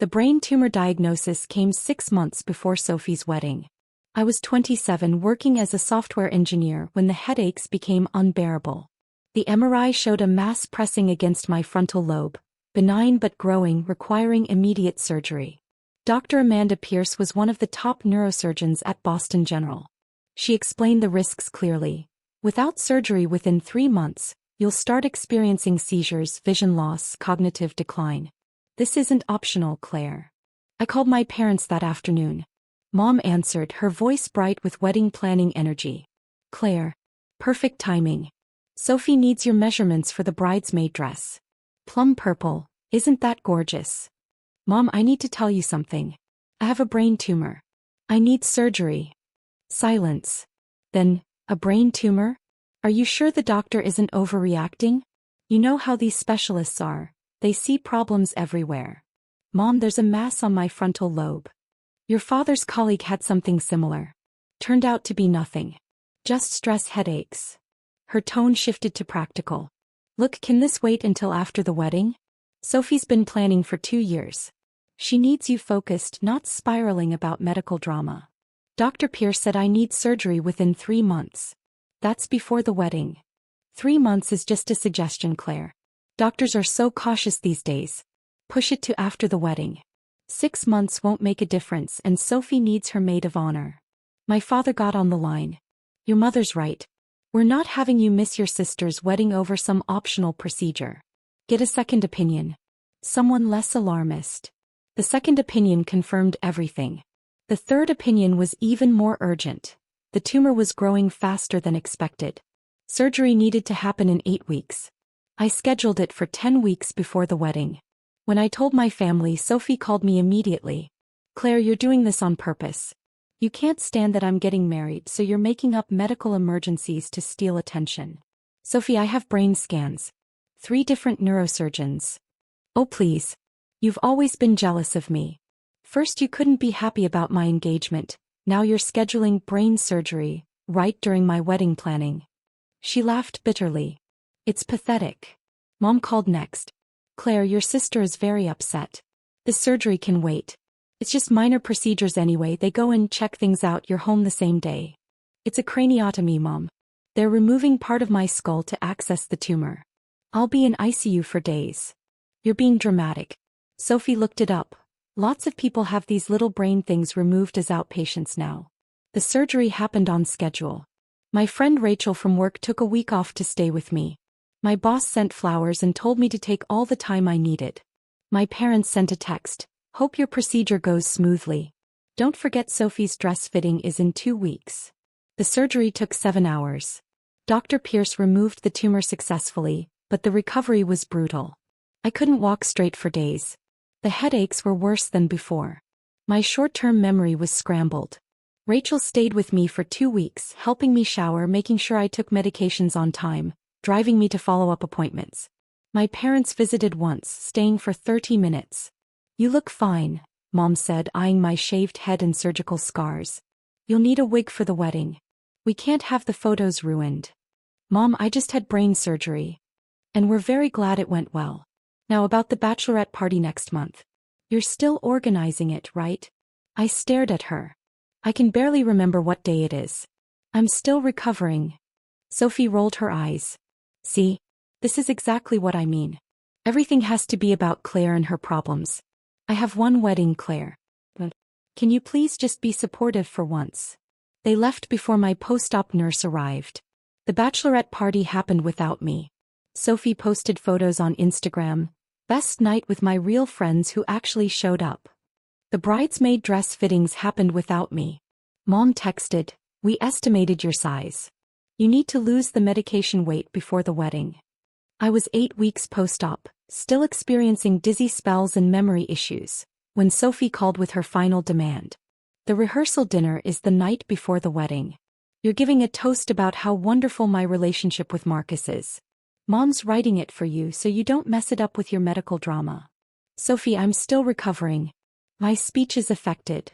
The brain tumor diagnosis came 6 months before Sophie's wedding. I was 27 working as a software engineer when the headaches became unbearable. The MRI showed a mass pressing against my frontal lobe, benign but growing, requiring immediate surgery. Dr. Amanda Pierce was one of the top neurosurgeons at Boston General. She explained the risks clearly. Without surgery within 3 months, you'll start experiencing seizures, vision loss, cognitive decline. This isn't optional, Claire. I called my parents that afternoon. Mom answered, her voice bright with wedding planning energy. Claire. Perfect timing. Sophie needs your measurements for the bridesmaid dress. Plum purple, isn't that gorgeous? Mom, I need to tell you something. I have a brain tumor. I need surgery. Silence. Then, a brain tumor? Are you sure the doctor isn't overreacting? You know how these specialists are, they see problems everywhere. Mom, there's a mass on my frontal lobe. Your father's colleague had something similar. Turned out to be nothing. Just stress headaches. Her tone shifted to practical. Look, can this wait until after the wedding? Sophie's been planning for 2 years. She needs you focused, not spiraling about medical drama. Dr. Pierce said I need surgery within 3 months. That's before the wedding. 3 months is just a suggestion, Claire. Doctors are so cautious these days. Push it to after the wedding. 6 months won't make a difference, and Sophie needs her maid of honor. My father got on the line. Your mother's right. We're not having you miss your sister's wedding over some optional procedure. Get a second opinion. Someone less alarmist. The second opinion confirmed everything. The third opinion was even more urgent. The tumor was growing faster than expected. Surgery needed to happen in 8 weeks. I scheduled it for 10 weeks before the wedding. When I told my family, Sophie called me immediately. Claire, you're doing this on purpose. You can't stand that I'm getting married, so you're making up medical emergencies to steal attention. Sophie, I have brain scans. 3 different neurosurgeons. Oh please. You've always been jealous of me. First you couldn't be happy about my engagement, now you're scheduling brain surgery, right during my wedding planning. She laughed bitterly. It's pathetic. Mom called next. Claire, your sister is very upset. This surgery can wait. It's just minor procedures anyway, they go in, check things out, you're home the same day. It's a craniotomy, Mom. They're removing part of my skull to access the tumor. I'll be in ICU for days. You're being dramatic. Sophie looked it up. Lots of people have these little brain things removed as outpatients now. The surgery happened on schedule. My friend Rachel from work took a week off to stay with me. My boss sent flowers and told me to take all the time I needed. My parents sent a text. Hope your procedure goes smoothly. Don't forget Sophie's dress fitting is in 2 weeks. The surgery took 7 hours. Dr. Pierce removed the tumor successfully, but the recovery was brutal. I couldn't walk straight for days. The headaches were worse than before. My short-term memory was scrambled. Rachel stayed with me for 2 weeks, helping me shower, making sure I took medications on time, driving me to follow-up appointments. My parents visited once, staying for 30 minutes. You look fine, Mom said, eyeing my shaved head and surgical scars. You'll need a wig for the wedding. We can't have the photos ruined. Mom, I just had brain surgery. And we're very glad it went well. Now about the bachelorette party next month. You're still organizing it, right? I stared at her. I can barely remember what day it is. I'm still recovering. Sophie rolled her eyes. See? This is exactly what I mean. Everything has to be about Claire and her problems. I have one wedding, Claire. But can you please just be supportive for once? They left before my post-op nurse arrived. The bachelorette party happened without me. Sophie posted photos on Instagram. Best night with my real friends who actually showed up. The bridesmaid dress fittings happened without me. Mom texted, we estimated your size. You need to lose the medication weight before the wedding. I was 8 weeks post-op, still experiencing dizzy spells and memory issues, when Sophie called with her final demand. The rehearsal dinner is the night before the wedding. You're giving a toast about how wonderful my relationship with Marcus is. Mom's writing it for you so you don't mess it up with your medical drama. Sophie, I'm still recovering. My speech is affected.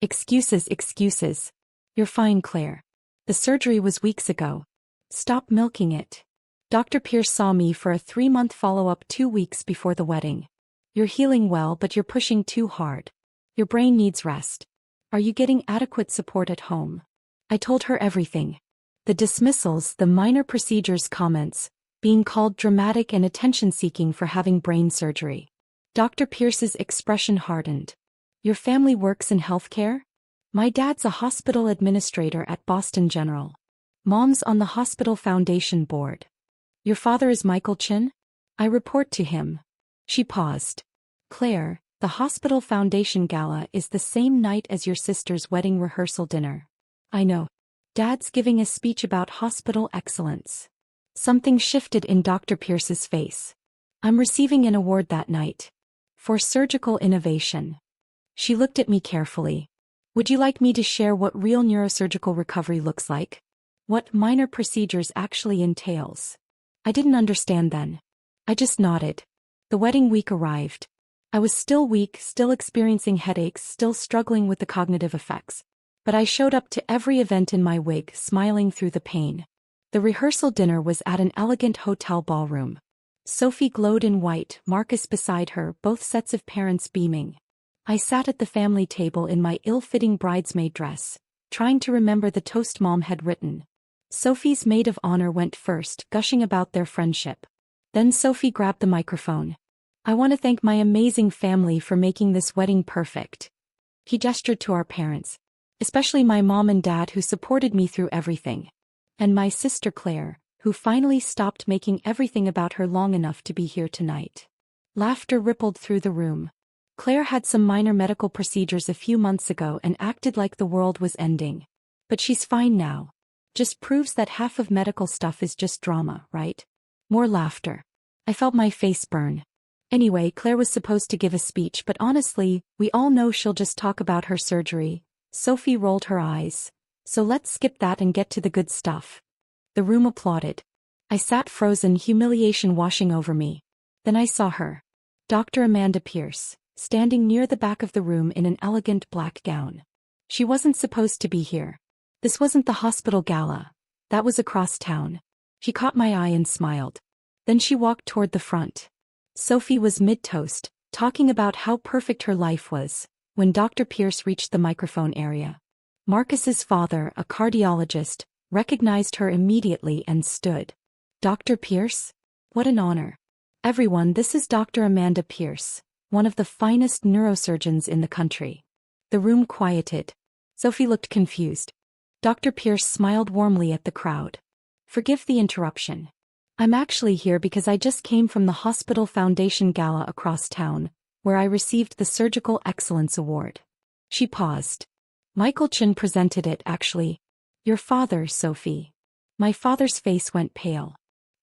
Excuses, excuses. You're fine, Claire. The surgery was weeks ago. Stop milking it. Dr. Pierce saw me for a 3-month follow-up 2 weeks before the wedding. You're healing well, but you're pushing too hard. Your brain needs rest. Are you getting adequate support at home? I told her everything. The dismissals, the minor procedures comments, being called dramatic and attention-seeking for having brain surgery. Dr. Pierce's expression hardened. Your family works in healthcare? My dad's a hospital administrator at Boston General. Mom's on the hospital foundation board. Your father is Michael Chin? I report to him. She paused. Claire, the hospital foundation gala is the same night as your sister's wedding rehearsal dinner. I know. Dad's giving a speech about hospital excellence. Something shifted in Dr. Pierce's face. I'm receiving an award that night. For surgical innovation. She looked at me carefully. Would you like me to share what real neurosurgical recovery looks like? What minor procedures actually entails? I didn't understand then. I just nodded. The wedding week arrived. I was still weak, still experiencing headaches, still struggling with the cognitive effects. But I showed up to every event in my wig, smiling through the pain. The rehearsal dinner was at an elegant hotel ballroom. Sophie glowed in white, Marcus beside her, both sets of parents beaming. I sat at the family table in my ill-fitting bridesmaid dress, trying to remember the toast Mom had written. Sophie's maid of honor went first, gushing about their friendship. Then Sophie grabbed the microphone. I want to thank my amazing family for making this wedding perfect. He gestured to our parents. Especially my mom and dad who supported me through everything. And my sister Claire, who finally stopped making everything about her long enough to be here tonight. Laughter rippled through the room. Claire had some minor medical procedures a few months ago and acted like the world was ending. But she's fine now. Just proves that half of medical stuff is just drama, right? More laughter. I felt my face burn. Anyway, Claire was supposed to give a speech, but honestly, we all know she'll just talk about her surgery. Sophie rolled her eyes. So let's skip that and get to the good stuff. The room applauded. I sat frozen, humiliation washing over me. Then I saw her. Dr. Amanda Pierce, standing near the back of the room in an elegant black gown. She wasn't supposed to be here. This wasn't the hospital gala. That was across town. She caught my eye and smiled. Then she walked toward the front. Sophie was mid-toast, talking about how perfect her life was, when Dr. Pierce reached the microphone area. Marcus's father, a cardiologist, recognized her immediately and stood. Dr. Pierce? What an honor. Everyone, this is Dr. Amanda Pierce, one of the finest neurosurgeons in the country. The room quieted. Sophie looked confused. Dr. Pierce smiled warmly at the crowd. Forgive the interruption. I'm actually here because I just came from the Hospital Foundation Gala across town, where I received the Surgical Excellence Award. She paused. Michael Chin presented it, actually. Your father, Sophie. My father's face went pale.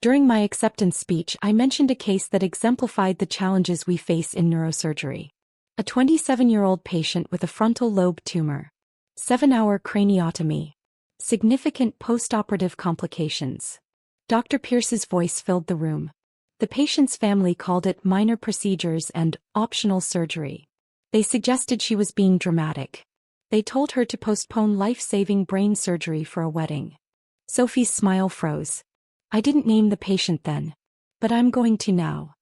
During my acceptance speech, I mentioned a case that exemplified the challenges we face in neurosurgery. A 27-year-old patient with a frontal lobe tumor. 7-hour craniotomy. Significant postoperative complications. Dr. Pierce's voice filled the room. The patient's family called it minor procedures and optional surgery. They suggested she was being dramatic. They told her to postpone life-saving brain surgery for a wedding. Sophie's smile froze. I didn't name the patient then. But I'm going to now.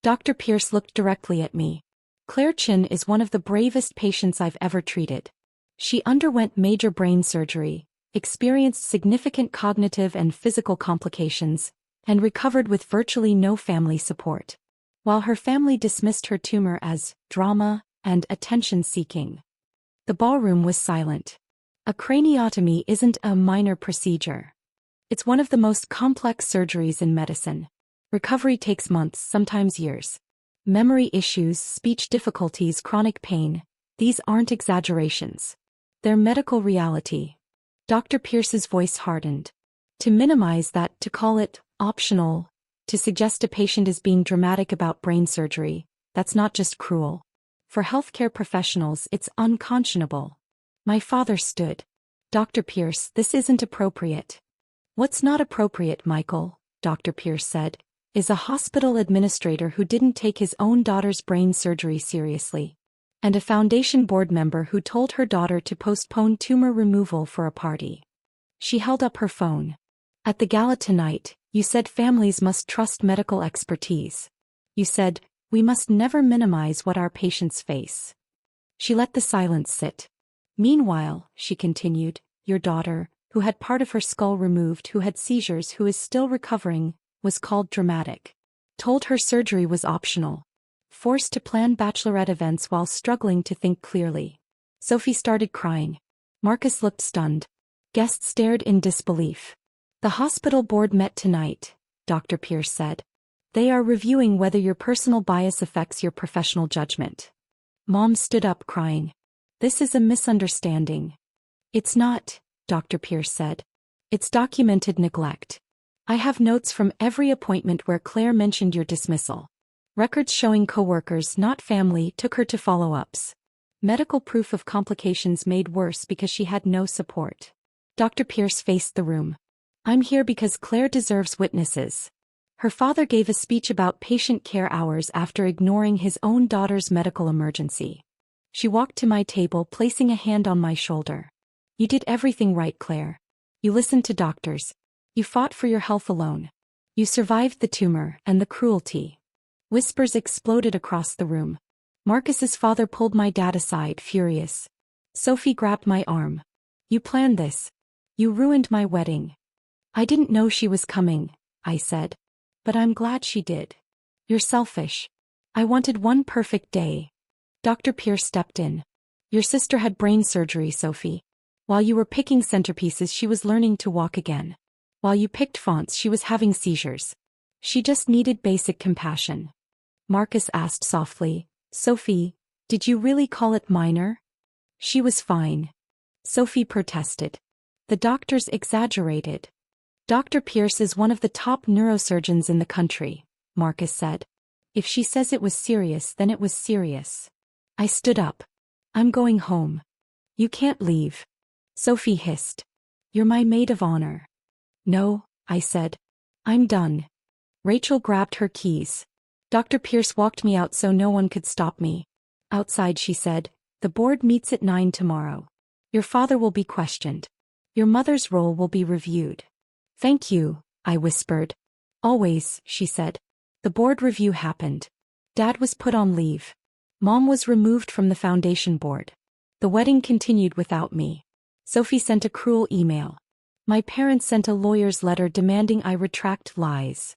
Dr. Pierce looked directly at me. Claire Chin is one of the bravest patients I've ever treated. She underwent major brain surgery, experienced significant cognitive and physical complications, and recovered with virtually no family support. While her family dismissed her tumor as drama and attention-seeking. The ballroom was silent. A craniotomy isn't a minor procedure. It's one of the most complex surgeries in medicine. Recovery takes months, sometimes years. Memory issues, speech difficulties, chronic pain, these aren't exaggerations. They're medical reality. Dr. Pierce's voice hardened. To minimize that, to call it optional, to suggest a patient is being dramatic about brain surgery, that's not just cruel. For healthcare professionals, it's unconscionable. My father stood. Dr. Pierce, this isn't appropriate. What's not appropriate, Michael, Dr. Pierce said, is a hospital administrator who didn't take his own daughter's brain surgery seriously. And a foundation board member who told her daughter to postpone tumor removal for a party. She held up her phone. At the gala tonight, you said families must trust medical expertise. You said, We must never minimize what our patients face. She let the silence sit. Meanwhile, she continued, your daughter, who had part of her skull removed, who had seizures, who is still recovering, was called dramatic. Told her surgery was optional. Forced to plan bachelorette events while struggling to think clearly. Sophie started crying. Marcus looked stunned. Guests stared in disbelief. The hospital board met tonight, Dr. Pierce said. They are reviewing whether your personal bias affects your professional judgment. Mom stood up crying. This is a misunderstanding. It's not, Dr. Pierce said. It's documented neglect. I have notes from every appointment where Claire mentioned your dismissal. Records showing coworkers, not family, took her to follow-ups. Medical proof of complications made worse because she had no support. Dr. Pierce faced the room. I'm here because Claire deserves witnesses. Her father gave a speech about patient care hours after ignoring his own daughter's medical emergency. She walked to my table, placing a hand on my shoulder. You did everything right, Claire. You listened to doctors. You fought for your health alone. You survived the tumor and the cruelty. Whispers exploded across the room. Marcus's father pulled my dad aside, furious. Sophie grabbed my arm. You planned this. You ruined my wedding. I didn't know she was coming, I said. But I'm glad she did. You're selfish. I wanted one perfect day. Dr. Pierce stepped in. Your sister had brain surgery, Sophie. While you were picking centerpieces, she was learning to walk again. While you picked fonts, she was having seizures. She just needed basic compassion. Marcus asked softly, Sophie, did you really call it minor? She was fine. Sophie protested. The doctors exaggerated. Dr. Pierce is one of the top neurosurgeons in the country, Marcus said. If she says it was serious, then it was serious. I stood up. I'm going home. You can't leave. Sophie hissed. You're my maid of honor. No, I said. I'm done. Rachel grabbed her keys. Dr. Pierce walked me out so no one could stop me. Outside, she said, the board meets at 9 tomorrow. Your father will be questioned. Your mother's role will be reviewed. Thank you, I whispered. Always, she said. The board review happened. Dad was put on leave. Mom was removed from the foundation board. The wedding continued without me. Sophie sent a cruel email. My parents sent a lawyer's letter demanding I retract lies.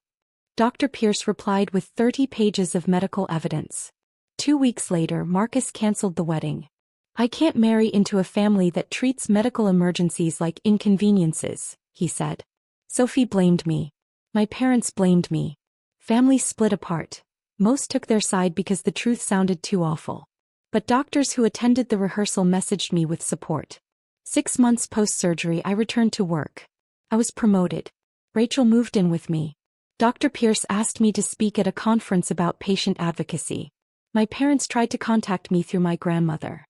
Dr. Pierce replied with 30 pages of medical evidence. 2 weeks later, Marcus canceled the wedding. I can't marry into a family that treats medical emergencies like inconveniences, he said. Sophie blamed me. My parents blamed me. Families split apart. Most took their side because the truth sounded too awful. But doctors who attended the rehearsal messaged me with support. 6 months post-surgery, I returned to work. I was promoted. Rachel moved in with me. Dr. Pierce asked me to speak at a conference about patient advocacy. My parents tried to contact me through my grandmother.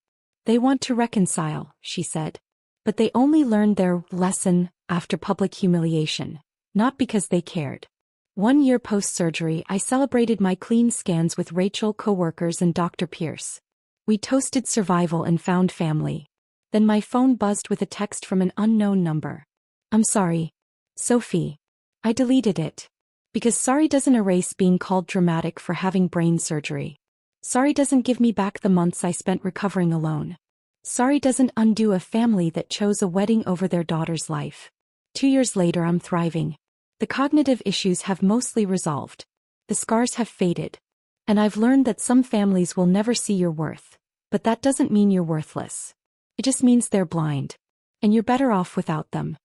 They want to reconcile, she said. But they only learned their lesson after public humiliation, not because they cared. 1 year post-surgery, I celebrated my clean scans with Rachel, coworkers, and Dr. Pierce. We toasted survival and found family. Then my phone buzzed with a text from an unknown number. I'm sorry, Sophie. I deleted it. Because sorry doesn't erase being called dramatic for having brain surgery. Sorry doesn't give me back the months I spent recovering alone. Sorry doesn't undo a family that chose a wedding over their daughter's life. 2 years later, I'm thriving. The cognitive issues have mostly resolved. The scars have faded. And I've learned that some families will never see your worth. But that doesn't mean you're worthless. It just means they're blind. And you're better off without them.